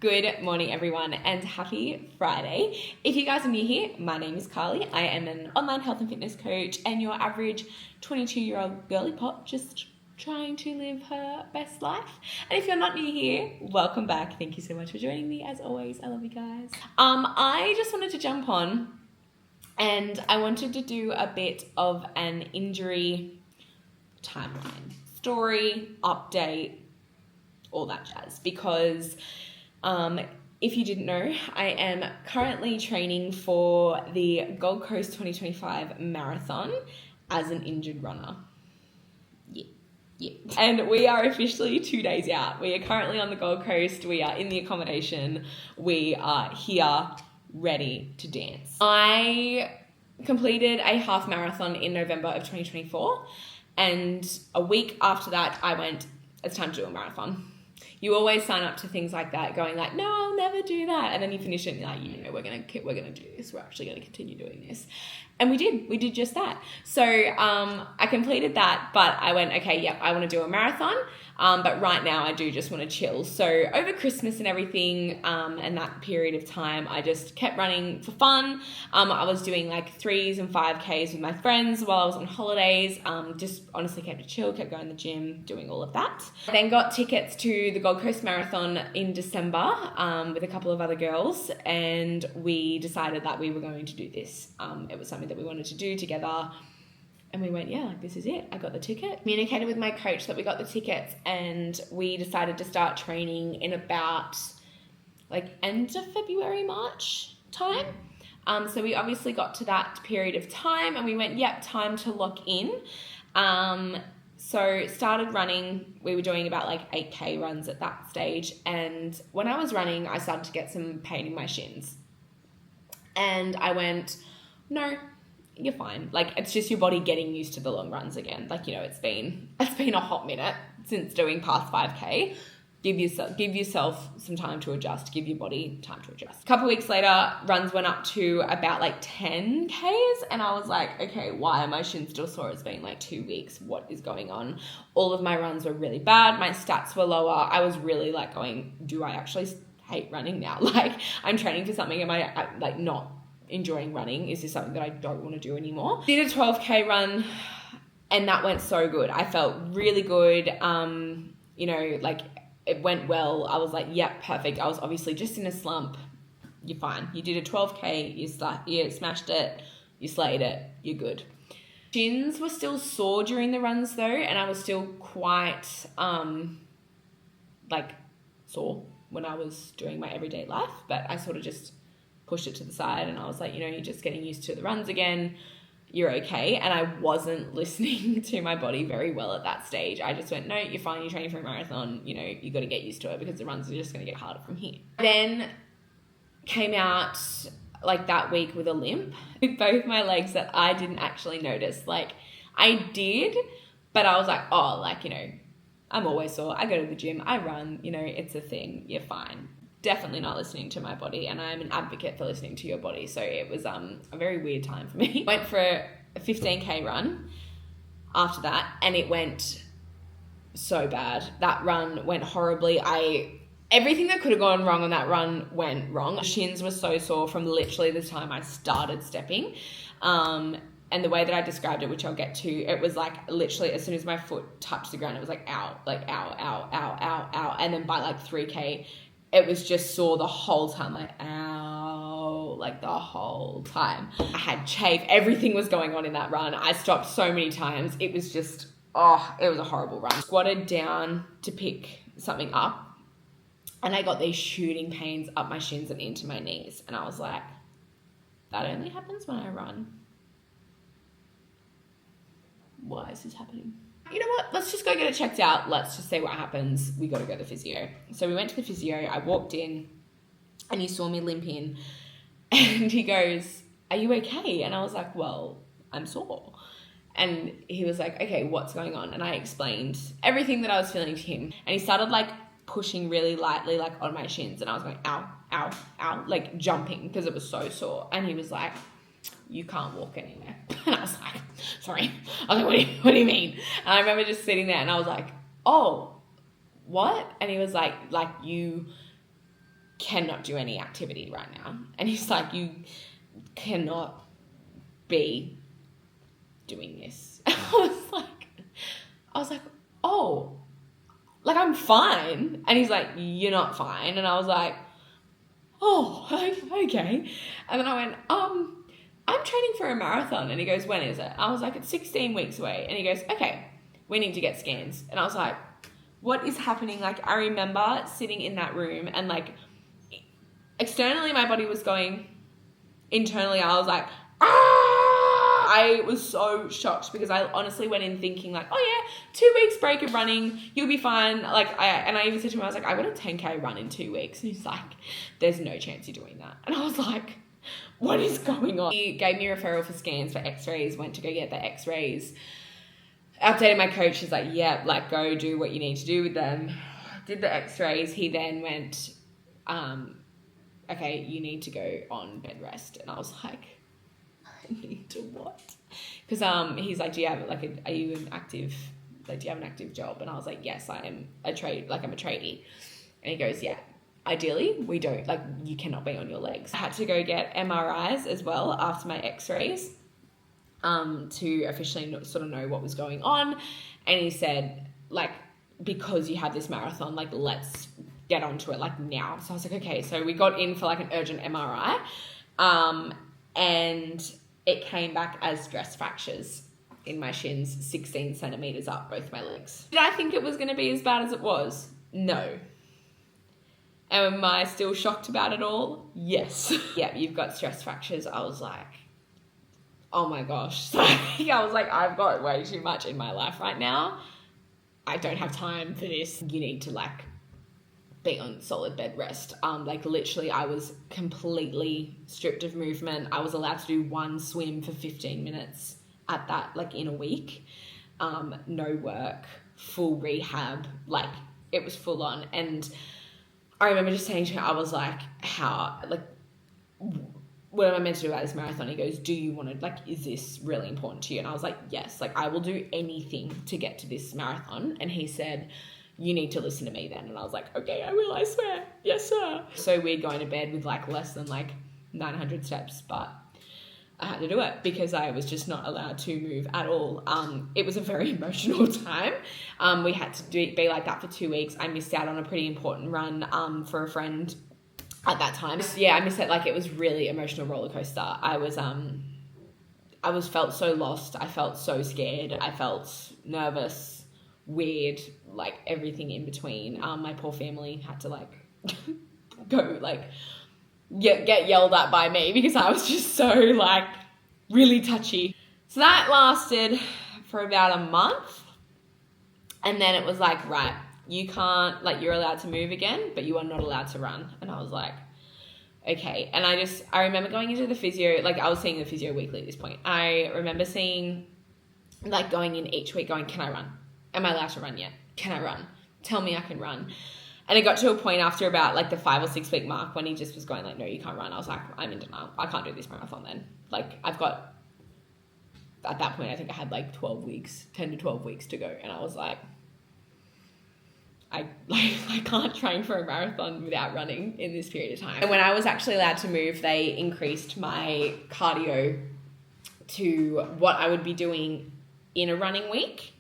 Good morning, everyone, and happy Friday. If you guys are new here, my name is Carly. I am an online health and fitness coach and your average 22-year-old girly pop just trying to live her best life. And if you're not new here, welcome back. Thank you so much for joining me. As always, I love you guys. I just wanted to jump on and I wanted to do a bit of an injury timeline, story, update, all that jazz, because if you didn't know, I am currently training for the Gold Coast 2025 marathon as an injured runner. Yeah. And we are officially 2 days out. We are currently on the Gold Coast. We are in the accommodation. We are here ready to dance. I completed a half marathon in November of 2024. And a week after that, I went, it's time to do a marathon. You always sign up to things like that going like, no, I'll never do that. And then you finish it and you're like, we're going to do this. We're actually going to continue doing this. And we did just that. So I completed that, but I went, okay, yep, I want to do a marathon. But right now I do just want to chill. So over Christmas and everything and that period of time, I just kept running for fun. I was doing like 3s and 5Ks with my friends while I was on holidays. Just honestly kept it chill, kept going to the gym, doing all of that. I then got tickets to the Gold Coast Marathon in December with a couple of other girls, and we decided that we were going to do this. It was something that we wanted to do together. And we went, yeah, like this is it. I got the ticket. Communicated with my coach that we got the tickets, and we decided to start training in about like end of February, March time. So we obviously got to that period of time and we went, yep, time to lock in. So started running. We were doing about like 8K runs at that stage. And when I was running, I started to get some pain in my shins. And I went, no, you're fine. Like, it's just your body getting used to the long runs again. Like, it's been a hot minute since doing past 5K. Give yourself some time to adjust. Give your body time to adjust. A couple of weeks later, runs went up to about like 10Ks. And I was like, okay, why are my shins still sore? It's been like 2 weeks. What is going on? All of my runs were really bad. My stats were lower. I was really like going, do I actually hate running now? Like, I'm training for something. Am I like not enjoying running? Is this something that I don't want to do anymore? Did a 12K run and that went so good. I felt really good. Like it went well. I was like, yep, perfect. I was obviously just in a slump. You're fine. You did a 12K, you smashed it, you slayed it, you're good. Shins were still sore during the runs though, and I was still quite sore when I was doing my everyday life, but I sort of just pushed it to the side and I was like, you're just getting used to the runs again. You're okay. And I wasn't listening to my body very well at that stage. I just went, no, you're fine. You're training for a marathon. You got to get used to it because the runs are just going to get harder from here. Then came out like that week with a limp with both my legs that I didn't actually notice. Like I did, but I was like, oh, I'm always sore. I go to the gym. I run, it's a thing. You're fine. Definitely not listening to my body, and I'm an advocate for listening to your body. So it was a very weird time for me. Went for a 15K run after that, and it went so bad. That run went horribly. Everything that could have gone wrong on that run went wrong. Shins were so sore from literally the time I started stepping. And the way that I described it, which I'll get to, it was like literally as soon as my foot touched the ground, it was like ow, ow, ow, ow, ow. And then by like 3K, it was just sore the whole time, like, ow, like the whole time. I had chafe. Everything was going on in that run. I stopped so many times. It was just, it was a horrible run. Squatted down to pick something up, and I got these shooting pains up my shins and into my knees. And I was like, that only happens when I run. Why is this happening? You know what? Let's just go get it checked out. Let's just see what happens. We got to go to the physio. So we went to the physio. I walked in and he saw me limp in and he goes, are you okay? And I was like, well, I'm sore. And he was like, okay, what's going on? And I explained everything that I was feeling to him. And he started like pushing really lightly, like on my shins. And I was going, ow, ow, ow, like jumping because it was so sore. And he was like, you can't walk anywhere. And I was like, sorry. I was like, what do you mean? And I remember just sitting there and I was like, oh, what? And he was like you cannot do any activity right now. And he's like, you cannot be doing this. I was like, oh, like I'm fine. And he's like, you're not fine. And I was like, oh, okay. And then I went, I'm training for a marathon. And he goes, when is it? I was like, it's 16 weeks away. And he goes, okay, we need to get scans. And I was like, what is happening? Like, I remember sitting in that room and like externally my body was going, internally I was like, ah! I was so shocked because I honestly went in thinking like, oh yeah, 2 weeks break of running, you'll be fine. Like, I even said to him, I was like, I got a 10K run in 2 weeks. And he's like, there's no chance you're doing that. And I was like, what is going on? He gave me a referral for scans for x-rays, went to go get the x-rays, updated my coach. He's like, yeah, like go do what you need to do with them. Did the x-rays. He then went, okay, you need to go on bed rest. And I was like, I need to what? Because he's like, do you have like are you an active, like do you have an active job? And I was like, yes, I am I'm a tradie. And he goes, yeah, ideally we don't, like you cannot be on your legs. I had to go get MRIs as well after my x-rays to officially sort of know what was going on. And he said, like, because you have this marathon, like let's get onto it like now. So I was like, okay. So we got in for like an urgent MRI and it came back as stress fractures in my shins, 16 centimeters up both my legs. Did I think it was going to be as bad as it was? No. Am I still shocked about it all? Yes. Yeah, you've got stress fractures. I was like, oh my gosh. I was like, I've got way too much in my life right now. I don't have time for this. You need to like be on solid bed rest. Like literally I was completely stripped of movement. I was allowed to do one swim for 15 minutes at that, like in a week. No work, full rehab, like it was full on. And I remember just saying to him, I was like, how, like, what am I meant to do about this marathon? He goes, do you want to, like, is this really important to you? And I was like, yes, like I will do anything to get to this marathon. And he said, you need to listen to me then. And I was like, okay, I will, I swear. Yes, sir. So we're going to bed with like less than like 900 steps, but I had to do it because I was just not allowed to move at all. It was a very emotional time. We had to be like that for 2 weeks. I missed out on a pretty important run for a friend at that time. Yeah, I missed it. Like it was really emotional roller coaster. I felt so lost. I felt so scared. I felt nervous, weird, like everything in between. My poor family had to like go like get yelled at by me because I was just so like really touchy. So that lasted for about a month. And then it was like, right, you can't, like you're allowed to move again, but you are not allowed to run. And I was like, okay. And I remember going into the physio, like I was seeing the physio weekly at this point. I remember seeing, like going in each week going, can I run? Am I allowed to run yet? Can I run? Tell me I can run. And it got to a point after about like the 5 or 6 week mark when he just was going like, no, you can't run. I was like, I'm in denial. I can't do this marathon then. Like I've got, at that point, I think I had like 10 to 12 weeks to go. And I was like, I can't train for a marathon without running in this period of time. And when I was actually allowed to move, they increased my cardio to what I would be doing in a running week.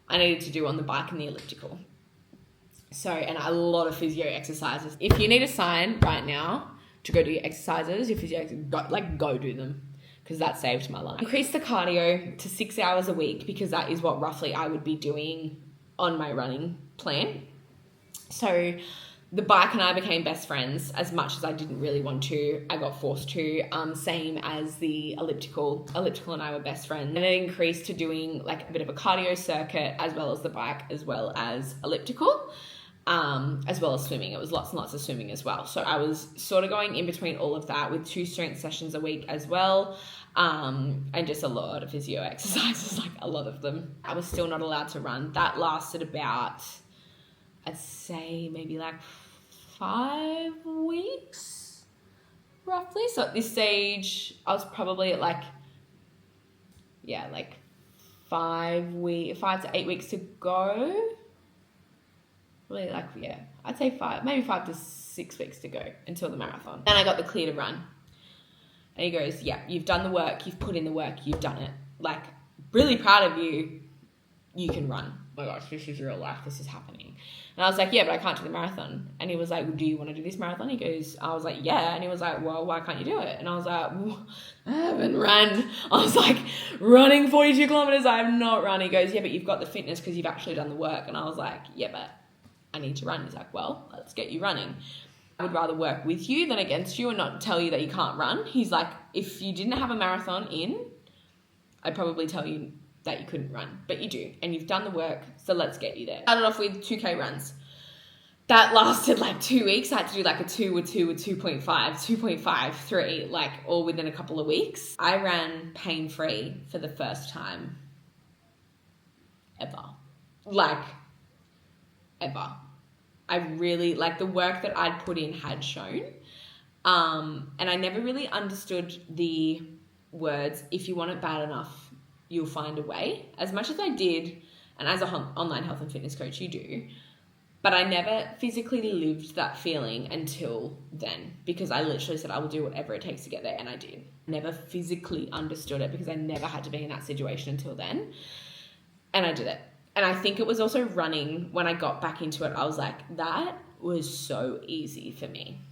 I needed to do on the bike and the elliptical. So, and a lot of physio exercises. If you need a sign right now to go do your exercises, your physio, go do them because that saved my life. Increase the cardio to 6 hours a week because that is what roughly I would be doing on my running plan. So the bike and I became best friends as much as I didn't really want to. I got forced to, same as the elliptical. Elliptical and I were best friends. And it increased to doing like a bit of a cardio circuit as well as the bike, as well as elliptical, as well as swimming. It was lots and lots of swimming as well. So I was sort of going in between all of that with 2 strength sessions a week as well. And just a lot of physio exercises, like a lot of them. I was still not allowed to run. That lasted about, I'd say maybe like 5 weeks, roughly. So at this stage, I was probably at like 5 to 8 weeks to go. Really like, I'd say maybe 5 to 6 weeks to go until the marathon. Then I got the clear to run. And he goes, yeah, you've done the work, you've put in the work, you've done it. Like, really proud of you. You can run. Oh my gosh, this is real life. This is happening. And I was like, yeah, but I can't do the marathon. And he was like, well, do you want to do this marathon? He goes, I was like, yeah. And he was like, well, why can't you do it? And I was like, well, I haven't run. I was like, running 42 kilometers, I have not run. He goes, yeah, but you've got the fitness because you've actually done the work. And I was like, yeah, but I need to run. He's like, well, let's get you running. I would rather work with you than against you and not tell you that you can't run. He's like, if you didn't have a marathon in, I'd probably tell you that you couldn't run, but you do, and you've done the work, so let's get you there. Started off with 2K runs. That lasted like 2 weeks. I had to do like a 2, a 2, a 2.5, 2.5, 3, like all within a couple of weeks. I ran pain-free for the first time ever. Like, ever. I really, like, the work that I'd put in had shown. And I never really understood the words, if you want it bad enough, you'll find a way. As much as I did, and as an online health and fitness coach, you do, but I never physically lived that feeling until then, because I literally said, I will do whatever it takes to get there, and I did. Never physically understood it because I never had to be in that situation until then, and I did it. And I think it was also running, when I got back into it, I was like, that was so easy for me.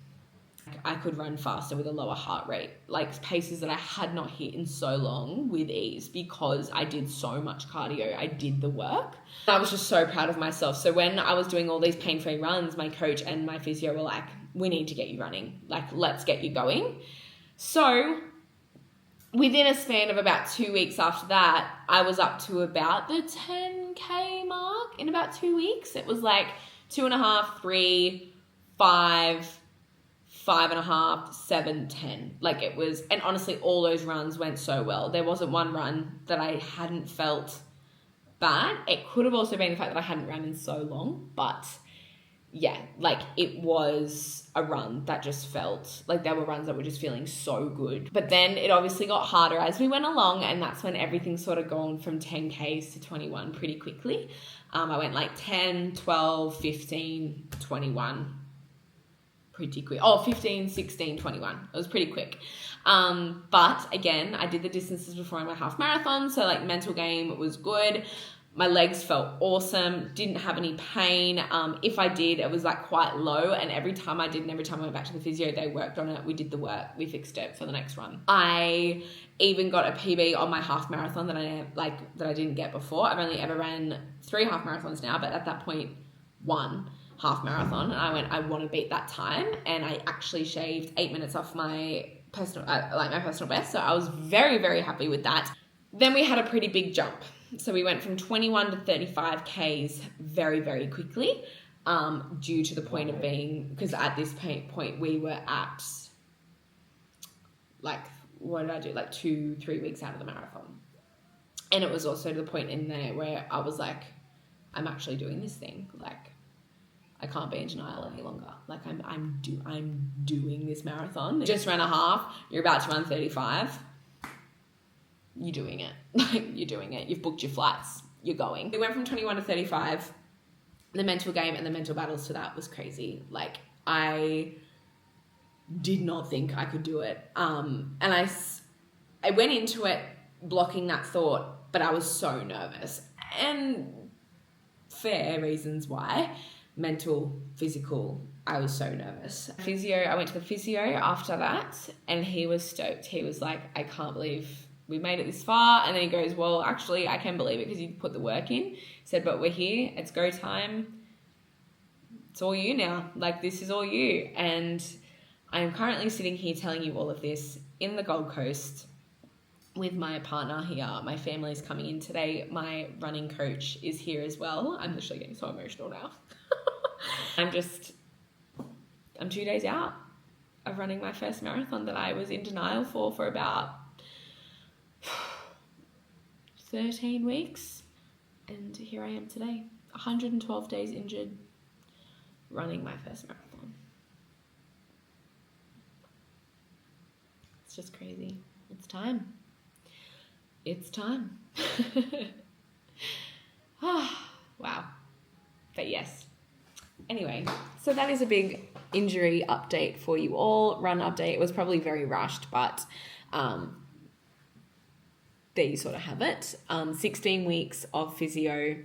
I could run faster with a lower heart rate, like paces that I had not hit in so long with ease because I did so much cardio. I did the work. I was just so proud of myself. So when I was doing all these pain-free runs, my coach and my physio were like, we need to get you running. Like, let's get you going. So within a span of about 2 weeks after that, I was up to about the 10K mark in about 2 weeks. It was like 2.5, 3, 5, 5.5, 7, 10. Like it was, and honestly, all those runs went so well. There wasn't one run that I hadn't felt bad. It could have also been the fact that I hadn't run in so long, but yeah, like it was a run that just felt like there were runs that were just feeling so good. But then it obviously got harder as we went along, and that's when everything sort of gone from 10Ks to 21 pretty quickly. I went like 10, 12, 15, 21. Pretty quick. 15, 16, 21. It was pretty quick. But again, I did the distances before in my half marathon. So like mental game was good. My legs felt awesome. Didn't have any pain. If I did, it was like quite low. And every time I did and every time I went back to the physio, they worked on it. We did the work. We fixed it for the next run. I even got a PB on my half marathon that I didn't get before. I've only ever ran 3 half marathons now, but at that point, 1 half marathon, and I went, I want to beat that time, and I actually shaved 8 minutes off my personal best, so I was very, very happy with that. Then we had a pretty big jump, so we went from 21 to 35 Ks very, very quickly, due to the point of being, because at this point we were at, like, what did I do, like 2-3 weeks out of the marathon, and it was also to the point in there where I was like, I'm actually doing this thing, like, I can't be in denial any longer. Like I'm doing this marathon. Just ran a half. You're about to run 35. You're doing it. Like you're doing it. You've booked your flights. You're going. We went from 21 to 35. The mental game and the mental battles to that was crazy. Like I did not think I could do it. And I went into it blocking that thought, but I was so nervous, and fair reasons why. Mental, physical, I was so nervous. I went to the physio after that, and he was stoked. He was like, I can't believe we made it this far. And then he goes, well, actually, I can believe it because you put the work in. He said, but we're here. It's go time. It's all you now. Like, this is all you. And I'm currently sitting here telling you all of this in the Gold Coast with my partner here. My family's coming in today. My running coach is here as well. I'm literally getting so emotional now. I'm 2 days out of running my first marathon that I was in denial for about 13 weeks. And here I am today, 112 days injured, running my first marathon. It's just crazy. It's time. It's time. Wow. But yes. Anyway, So that is a big injury update for you all. Run update. It was probably very rushed, but there you sort of have it. 16 weeks of physio,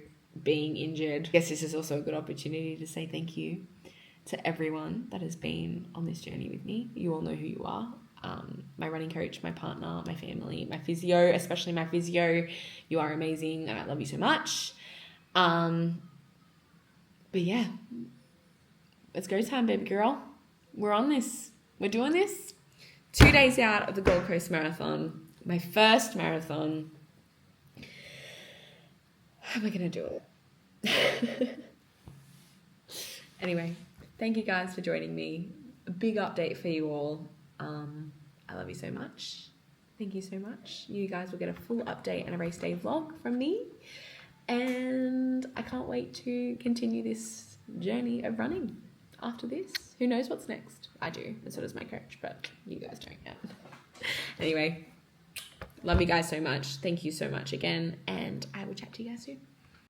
being injured. I guess this is also a good opportunity to say thank you to everyone that has been on this journey with me. You all know who you are. My running coach, my partner, my family, my physio, especially my physio. You are amazing and I love you so much. But yeah, it's go time, baby girl. We're on this. We're doing this. 2 days out of the Gold Coast Marathon. My first marathon. How am I going to do it? Anyway, thank you guys for joining me. A big update for you all. I love you so much. Thank you so much. You guys will get a full update and a race day vlog from me. And I can't wait to continue this journey of running after this. Who knows what's next? I do, and so does my coach, but you guys don't yet. Anyway, love you guys so much. Thank you so much again, and I will chat to you guys soon.